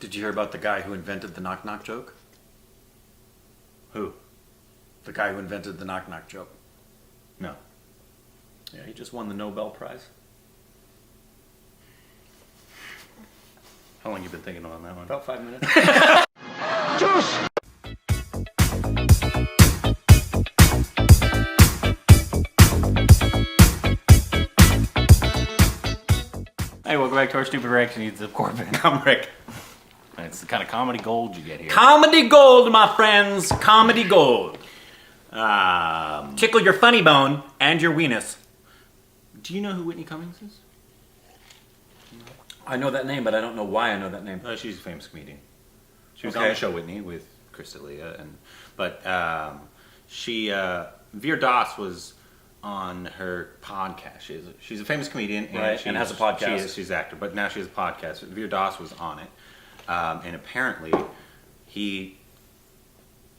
Did you hear about the guy who invented the knock knock joke? Who? The guy who invented the knock knock joke. No. Yeah, he just won the Nobel Prize. How long you been thinking on that one? About 5 minutes. Hey, welcome back to our stupid reactions of Corbin. I'm Rick. And it's the kind of comedy gold you get here. Comedy gold, my friends. Comedy gold. Tickle your funny bone and your weenus. Do you know who Whitney Cummings is? I know that name, but I don't know why I know that name. She's a famous comedian. She was Okay. on the show Whitney with Chris D'Elia, but Veer Das was on her podcast. She's a famous comedian, and, Right, and has a podcast. She's an actor, but now she has a podcast. Veer Das was on it, and apparently he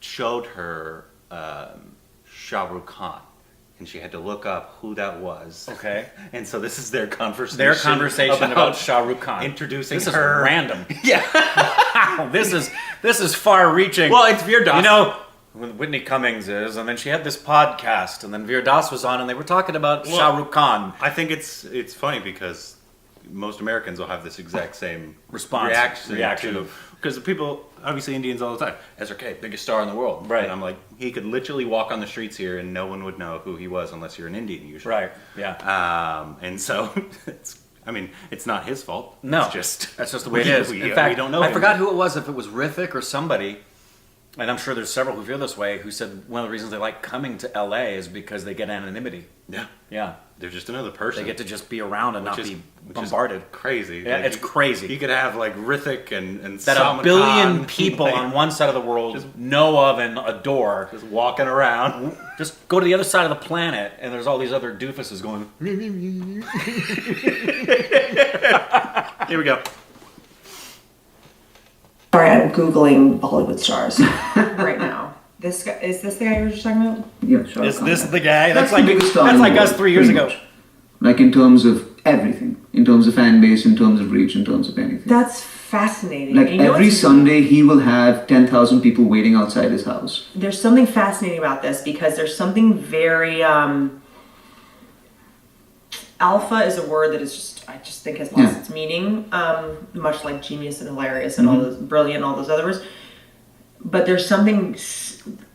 showed her Shahrukh Khan, and she had to look up who that was. Okay. And so this is their conversation. Their conversation about Shahrukh Khan. Introducing This her. is random. Yeah. This is far-reaching. Well, it's Veer Das. You know, when Whitney Cummings is, and then she had this podcast, and then Veer Das was on, and they were talking about Shahrukh Khan. I think it's funny because most Americans will have this exact same Response. reaction. Because people, obviously Indians all the time, SRK, biggest star in the world. Right. And I'm like, he could literally walk on the streets here and no one would know who he was unless you're an Indian usually. Right, yeah. And so, it's not his fault. No, It's just, that's just the way it is. We In fact, don't know I him. forgot who it was, if it was Rithik or somebody, and I'm sure there's several who feel this way, who said one of the reasons they like coming to LA is because they get anonymity. Yeah. Yeah. They're just another person. They get to just be around and not Which be is bombarded. crazy. Yeah, it's crazy. You could have like Rithik and That Salman a billion Khan, people like, on one side of the world know of and adore. just walking around. Just go to the other side of the planet, and there's all these other doofuses going. Here we go. Sorry, I'm Googling Bollywood stars right now. This guy, is this the guy you were just talking about? Yeah, sure. Is this the guy? That's the like biggest star in that's the like us world, 3 years pretty ago. much. Like in terms of everything, in terms of fan base, in terms of reach, in terms of anything. That's fascinating. Like You know every what's- Sunday, he will have 10,000 people waiting outside his house. There's something fascinating about this because there's something very alpha is a word that is just I just think has lost its meaning. Much like genius and hilarious and all those brilliant and all those other words. But there's something,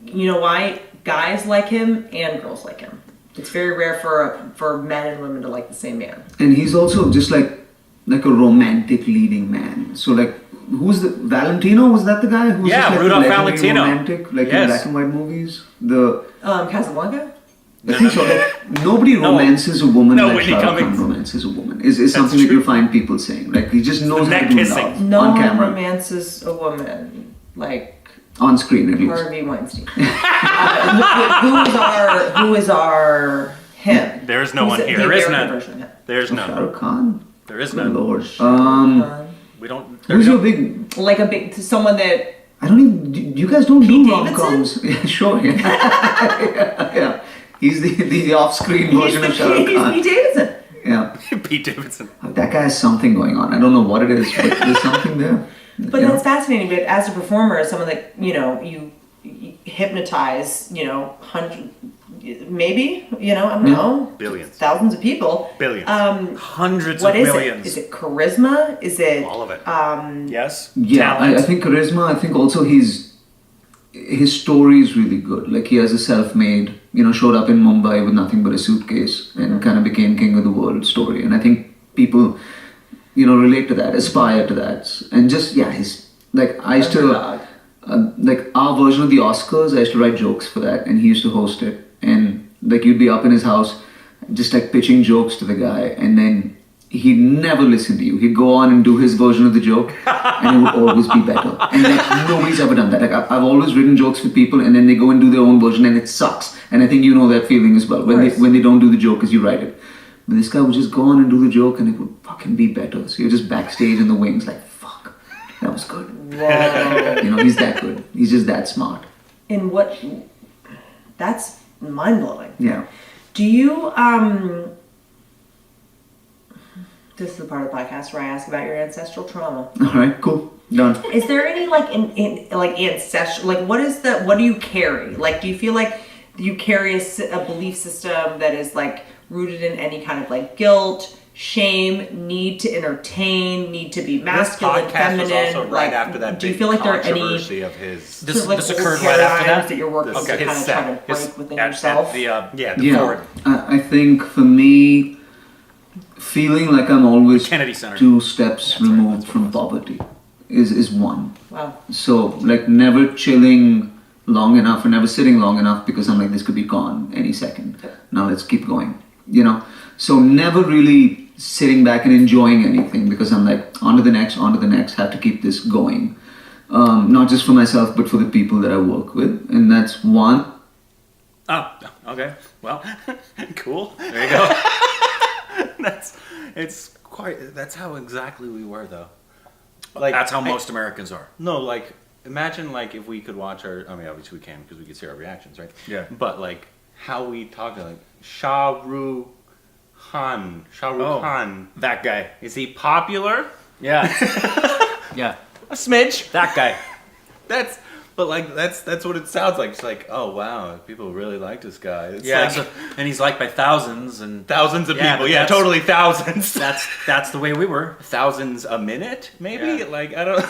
you know why? Guys like him and girls like him. It's very rare for men and women to like the same man. And he's also just like a romantic leading man. So like, who's the Valentino? Was that the guy? Who was Yeah, just like Rudolph the legendary Valentino. romantic, like in Yes. black and white movies. The Casablanca? I think so. Like, nobody romances a woman No, like Whitney Shahrukh Khan Cummings. romances a woman. Is something that true. you find people saying. Like he just knows how neck to do kissing. love No on one camera, romances a woman like on screen at least. Harvey Weinstein. Who is our him? There is no Who's one the here. There is American none. version of him? There's none. Shahrukh Khan. There is Good none. Lord. We don't. Who's your big? Like a big someone that I don't even. You guys don't Pete do rom-coms. Yeah, sure. Yeah. Yeah. He's the off-screen version of Shahrukh he's Khan. Pete Davidson. Yeah. Pete Davidson. That guy has something going on. I don't know what it is, but there's something there. But Yeah. that's fascinating. But as a performer, as someone that you hypnotize, maybe I don't know, Billions. thousands of people. Billions. Hundreds What of is millions. it? Is it charisma? Is it All of it. Yes. Yeah, Talent. I think charisma. I think also his story is really good. Like he has a self-made, showed up in Mumbai with nothing but a suitcase and kind of became king of the world story. And I think people, relate to that, aspire to that, and just his like I used to Underdog. like our version of the Oscars. I used to write jokes for that, and he used to host it. And like you'd be up in his house, just like pitching jokes to the guy, and then he'd never listen to you. He'd go on and do his version of the joke, and it would always be better. And like nobody's ever done that. Like I've always written jokes for people, and then they go and do their own version, and it sucks. And I think you know that feeling as well when they don't do the joke as you write it. But this guy would just go on and do the joke, and it would fucking be better. So you're just backstage in the wings, like fuck, that was good. Whoa. He's that good. He's just that smart. And what? That's mind blowing. Yeah. Do you This is the part of the podcast where I ask about your ancestral trauma. All right, cool, done. Is there any like in like ancestral, like what do you carry? Like, do you feel like you carry a belief system that is like rooted in any kind of like guilt, shame, need to entertain, need to be masculine, this podcast feminine? was also right after that do you big feel like there are any controversy of his. This occurred old right after paradigms that. you're working Okay. to kind His of set. try to break within At yourself? the Yeah, the Yeah, Ford. I think for me, feeling like I'm always Kennedy Center. 2 steps removed from poverty is one. Wow. So like never chilling long enough or never sitting long enough because I'm like, this could be gone any second. Now let's keep going, you know? So never really sitting back and enjoying anything because I'm like, on to the next, have to keep this going. Not just for myself, but for the people that I work with. And that's one. Oh, okay. Well, Cool. there you go. That's how exactly we were though. That's how most Americans are. No, like imagine like if we could watch our. I mean, obviously we can because we could see our reactions, right? Yeah. But like how we talk to like Shahrukh Khan. Shahrukh Oh. Khan. That guy. Is he popular? Yeah. Yeah. A smidge. That guy. But like that's what it sounds like. It's like, oh wow, people really like this guy. It's Yeah. like So, and he's liked by thousands, and thousands of Yeah, people. but Yeah, that's- totally thousands. that's the way we were. Thousands a minute, maybe. Yeah. Like I don't.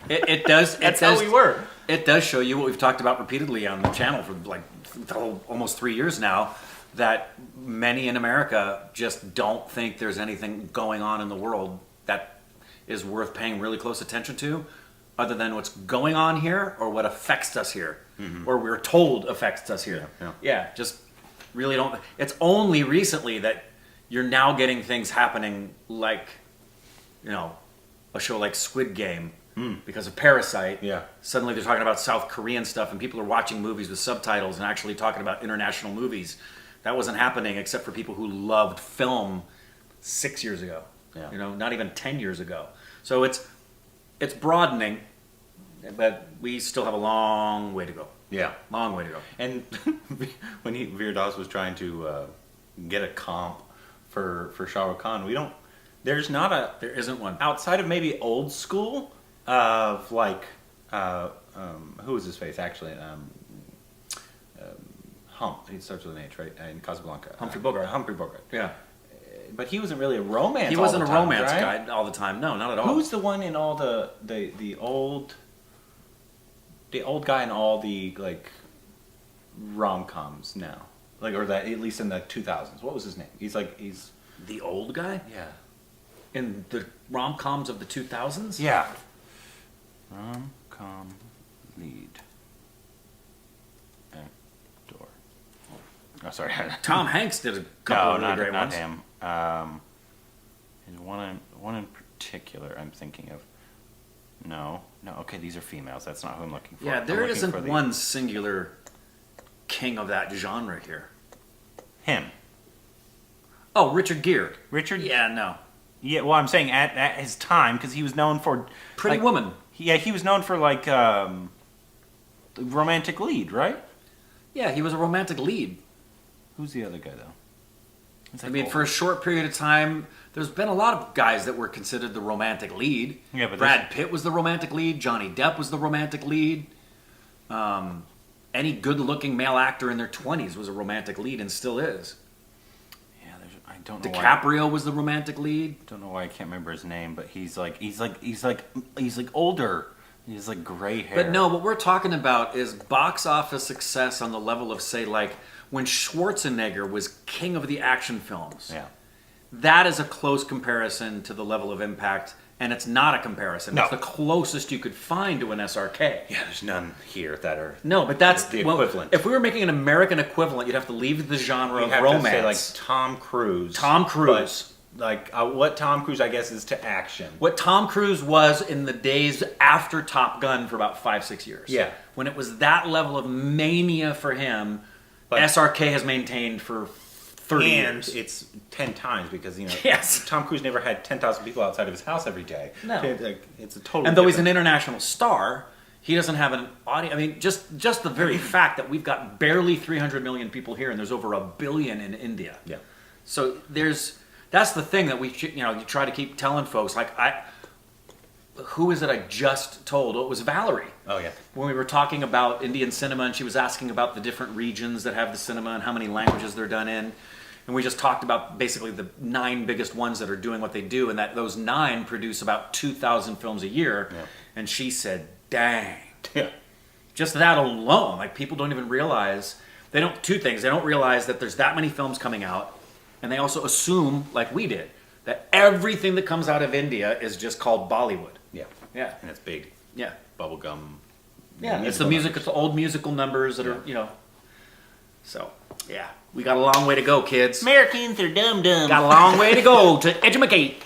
It does. That's how we were. It does show you what we've talked about repeatedly on the channel for like almost 3 years now. That many in America just don't think there's anything going on in the world that is worth paying really close attention to, other than what's going on here or what affects us here, or we're told affects us here. Yeah. Just really don't. It's only recently that you're now getting things happening like, you know, a show like Squid Game because of Parasite. Yeah. Suddenly they're talking about South Korean stuff and people are watching movies with subtitles and actually talking about international movies. That wasn't happening except for people who loved film 6 years ago. Yeah. You know, not even 10 years ago. So it's broadening, but we still have a long way to go. Yeah. Long way to go. And when Veer Das was trying to get a comp for Shahrukh Khan, there isn't one. outside of maybe old school of like who was his face actually Hump. He starts with an H, right? In Casablanca. Humphrey Bogart. Humphrey Bogart. Yeah. But he wasn't really a romance. He all wasn't the a time, romance right? guy all the time. No, not at all. Who's the one in all the old guy in all the like rom-coms now? Like, or that at least in the 2000s. What was his name? He's the old guy yeah. in the rom-coms of the 2000s? Yeah. Rom-com lead. Actor. Oh, sorry. Tom Hanks did a couple of really great not ones. him. There's one in particular I'm thinking of. No. Okay, these are females. That's not who I'm looking for. Yeah, I'm there looking isn't for the- one singular king of that genre here. Him. Oh, Richard Gere. Richard? Yeah, no. Yeah, well, I'm saying at his time, because he was known for... Pretty like, Woman. Yeah, he was known for, like, romantic lead, right? Yeah, he was a romantic lead. Who's the other guy, though? It's I like mean, old. for a short period of time, there's been a lot of guys that were considered the romantic lead. Yeah, but Brad Pitt was the romantic lead. Johnny Depp was the romantic lead. Any good-looking male actor in their 20s was a romantic lead and still is. Yeah, I don't know why. DiCaprio was the romantic lead. Don't know why I can't remember his name, but he's like older. He's like gray hair. But no, what we're talking about is box office success on the level of, say, like when Schwarzenegger was king of the action films. Yeah. That is a close comparison to the level of impact, and it's not a comparison. No. It's the closest you could find to an SRK. Yeah, there's none here that are... No, but that's The well, equivalent. if we were making an American equivalent, you'd have to leave the genre We of have romance. to say, like, Tom Cruise. Tom Cruise. But, like, what Tom Cruise, I guess, is to action. What Tom Cruise was in the days after Top Gun for about 5-6 years. Yeah. When it was that level of mania for him, But- SRK has maintained for 30 And years. it's 10 times because, you know, Yes. Tom Cruise never had 10,000 people outside of his house every day. No. It's a total. And though he's an international star, he doesn't have an audience. I mean, just the very fact that we've got barely 300 million people here and there's over 1 billion in India. Yeah. So there's That's the thing that we should, you try to keep telling folks. Like who is it I just told? Oh, it was Valerie. Oh yeah. When we were talking about Indian cinema, and she was asking about the different regions that have the cinema and how many languages they're done in. And we just talked about basically the 9 biggest ones that are doing what they do, and that those 9 produce about 2,000 films a year. Yeah. And she said, dang. Yeah. Just that alone, like people don't even realize, two things. They don't realize that there's that many films coming out, and they also assume, like we did, that everything that comes out of India is just called Bollywood. Yeah. Yeah. And it's big. Yeah. Bubblegum. Yeah, it's the music, it's the old musical numbers that are, So, yeah, we got a long way to go, kids. Americans are dumb. Got a long way to go to educate.